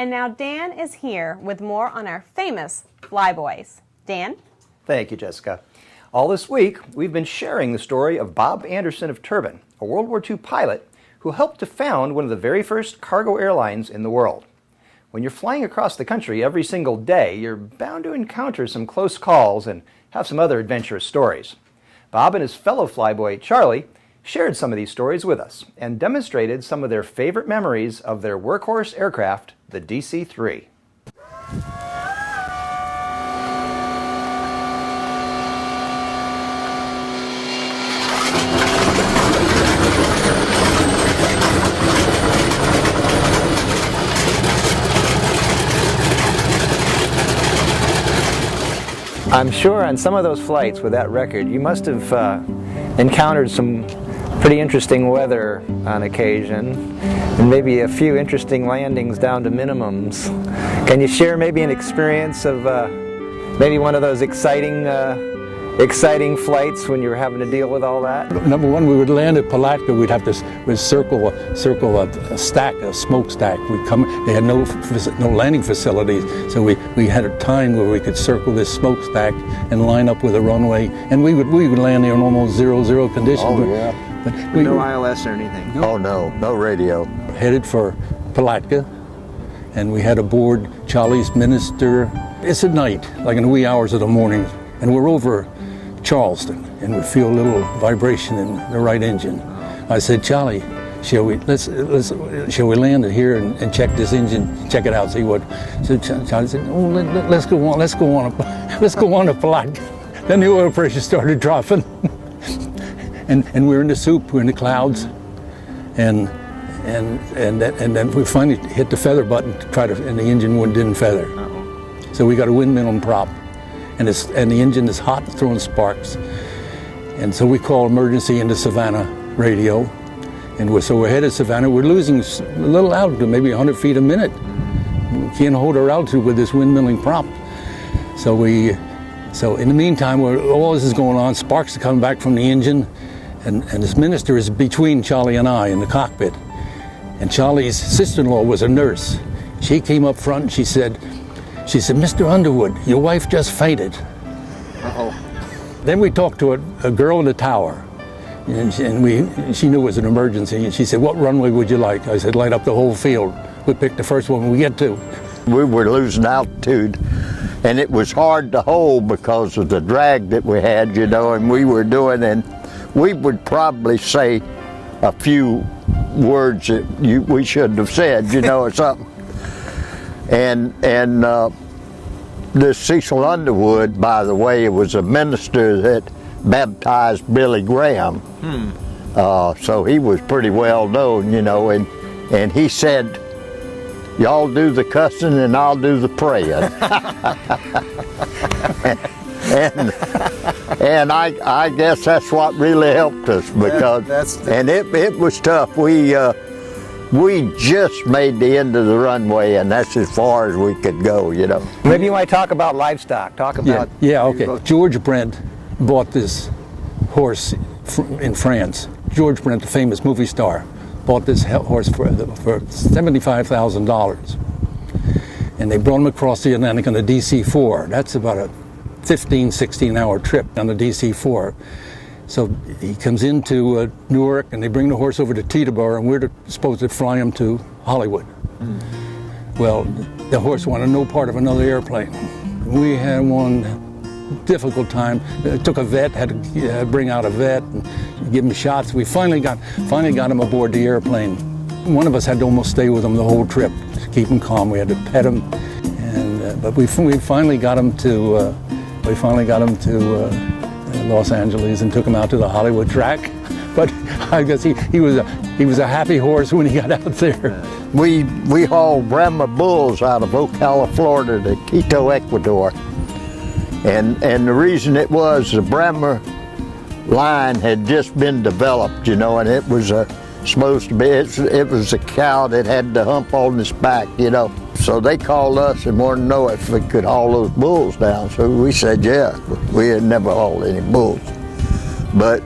And now Dan is here with more on our famous flyboys. Dan? Thank you, Jessica. All this week, we've been sharing the story of Bob Anderson of Turbin, a World War II pilot who helped to found one of the very first cargo airlines in the world. When you're flying across the country every single day, you're bound to encounter some close calls and have some other adventurous stories. Bob and his fellow flyboy, Charlie, shared some of these stories with us and demonstrated some of their favorite memories of their workhorse aircraft, the DC-3. I'm sure on some of those flights with that record, you must have encountered some pretty interesting weather on occasion, and maybe a few interesting landings down to minimums. Can you share maybe an experience of maybe one of those exciting flights when you were having to deal with all that? Number one, we would land at Palatka. We'd circle a stack, a smokestack. We'd come. They had no landing facilities, so we had a time where we could circle this smokestack and line up with a runway, and we would land there in almost 0-0 conditions. Oh yeah. But no ILS or anything. No. Oh no radio. Headed for Palatka, and we had aboard Charlie's minister. It's at night, like in the wee hours of the morning, and we're over Charleston, and we feel a little vibration in the right engine. I said, Charlie, shall we land it here and check this engine, check it out, see what? So Charlie said, oh, let's go on to Palatka. Then the oil pressure started dropping, and we're in the soup, we're in the clouds, and then we finally hit the feather button to try to, and the engine didn't feather. So we got a wind minimum prop. And the engine is hot, throwing sparks. And so we call emergency into Savannah radio. And so we're headed Savannah. We're losing a little altitude, maybe 100 feet a minute. We can't hold our altitude with this windmilling prop. So in the meantime, all this is going on, sparks are coming back from the engine, and this minister is between Charlie and I in the cockpit. And Charlie's sister-in-law was a nurse. She came up front and she said, Mr. Underwood, your wife just fainted. Uh-oh. Then we talked to a girl in the tower, and she knew it was an emergency, and she said, what runway would you like? I said, light up the whole field. We'll pick the first one we get to. We were losing altitude, and it was hard to hold because of the drag that we had, and we were doing, and we would probably say a few words that we shouldn't have said, or something. And this Cecil Underwood, by the way, was a minister that baptized Billy Graham. So he was pretty well known, and he said, y'all do the cussing and I'll do the praying. and I guess that's what really helped us, because and it was tough. We just made the end of the runway, and that's as far as we could go, Maybe you want to talk about livestock. Talk about... Yeah, okay. George Brent bought this horse in France. George Brent, the famous movie star, bought this horse for $75,000. And they brought him across the Atlantic on the DC-4. That's about a 15, 16-hour trip on the DC-4. So he comes into Newark, and they bring the horse over to Teterboro, and we're supposed to fly him to Hollywood. Well, the horse wanted no part of another airplane. We had one difficult time. It took a vet, had to bring out a vet and give him shots. We finally got him aboard the airplane. One of us had to almost stay with him the whole trip to keep him calm. We had to pet him, but we finally got him to Los Angeles and took him out to the Hollywood track. But I guess he was a happy horse when he got out there. We hauled Brahma bulls out of Ocala, Florida to Quito, Ecuador. And the reason it was, the Brahma line had just been developed, and it was supposed to be, it was a cow that had the hump on its back, So they called us and wanted to know if we could haul those bulls down. So we said, yeah. We had never hauled any bulls. But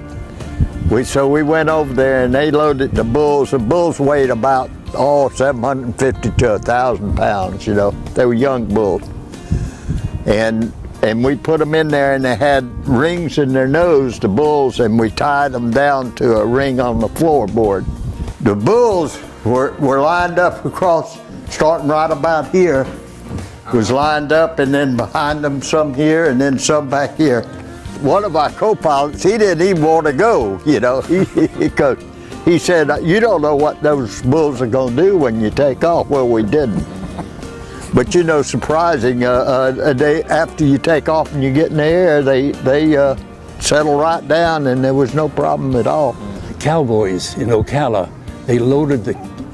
we went over there and they loaded the bulls. The bulls weighed about 750 to 1,000 pounds, you know. They were young bulls. And we put them in there, and they had rings in their nose, the bulls, and we tied them down to a ring on the floorboard. The bulls were lined up across, starting right about here, was lined up, and then behind them some here, and then some back here. One of our co-pilots, he didn't even want to go, you know, because he said, you don't know what those bulls are going to do when you take off. Well, we didn't. But you know, surprising, a day after you take off and you get in the air, they settle right down, and there was no problem at all. Cowboys in Ocala, they loaded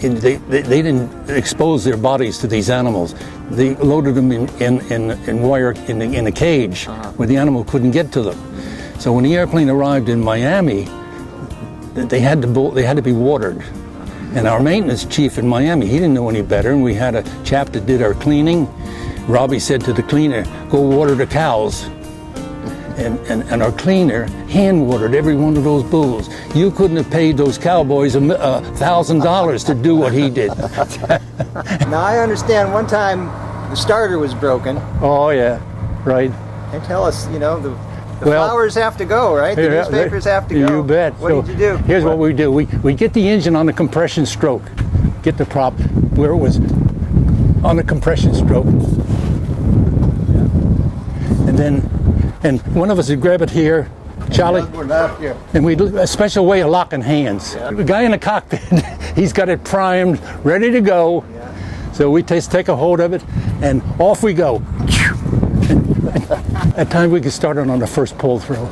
they didn't expose their bodies to these animals. They loaded them in wire in a cage where the animal couldn't get to them. So when the airplane arrived in Miami, they had to be watered. And our maintenance chief in Miami, he didn't know any better, and we had a chap that did our cleaning. Robbie said to the cleaner, go water the cows. And our cleaner hand watered every one of those bulls. You couldn't have paid those cowboys $1,000 to do what he did. Now I understand one time the starter was broken. Oh yeah, right. And tell us, you know, the flowers have to go, right? The newspapers have to go. You bet. What did you do? Here's what we do. We get the engine on the compression stroke. Get the prop where it was on the compression stroke. And one of us would grab it here, Charlie, and we do a special way of locking hands. Yeah. The guy in the cockpit, he's got it primed, ready to go. Yeah. So we take a hold of it, and off we go. At times we could start it on the first pull through.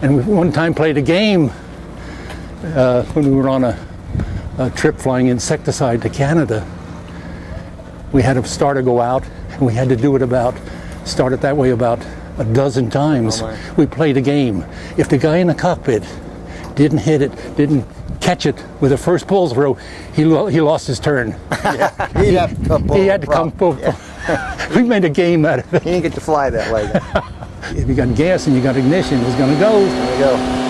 And we one time played a game when we were on a trip flying insecticide to Canada. We had a starter go out, and we had to do it start it that way about a dozen times. Oh, we played a game. If the guy in the cockpit didn't hit it, didn't catch it with the first pull through, he lost his turn. Yeah. He had to come pull. Yeah. We made a game out of it. He didn't get to fly that way. If you got gas and you got ignition, it's going to go. It's going to go.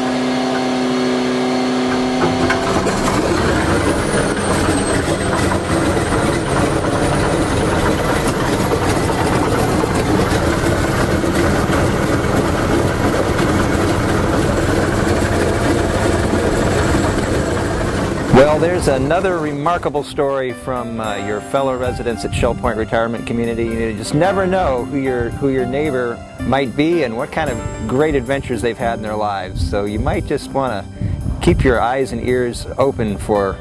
Well, there's another remarkable story from your fellow residents at Shell Point Retirement Community. You just never know who your neighbor might be and what kind of great adventures they've had in their lives. So you might just want to keep your eyes and ears open for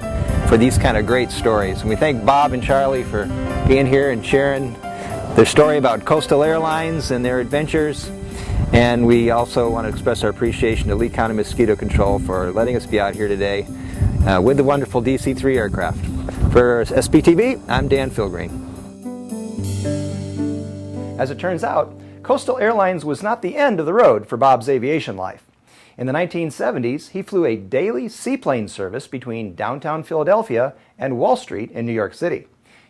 these kind of great stories. And we thank Bob and Charlie for being here and sharing their story about Coastal Airlines and their adventures. And we also want to express our appreciation to Lee County Mosquito Control for letting us be out here today with the wonderful DC-3 aircraft. For SPTV, I'm Dan Philgreen. As it turns out, Coastal Airlines was not the end of the road for Bob's aviation life. In the 1970s, he flew a daily seaplane service between downtown Philadelphia and Wall Street in New York City.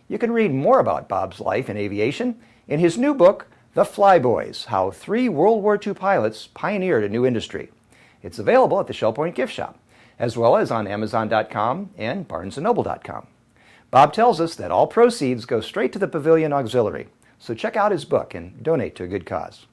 You can read more about Bob's life in aviation in his new book, The Flyboys: How 3 World War II Pilots Pioneered a New Industry. It's available at the Shell Point gift shop, as well as on Amazon.com and BarnesandNoble.com. Bob tells us that all proceeds go straight to the Pavilion Auxiliary, so check out his book and donate to a good cause.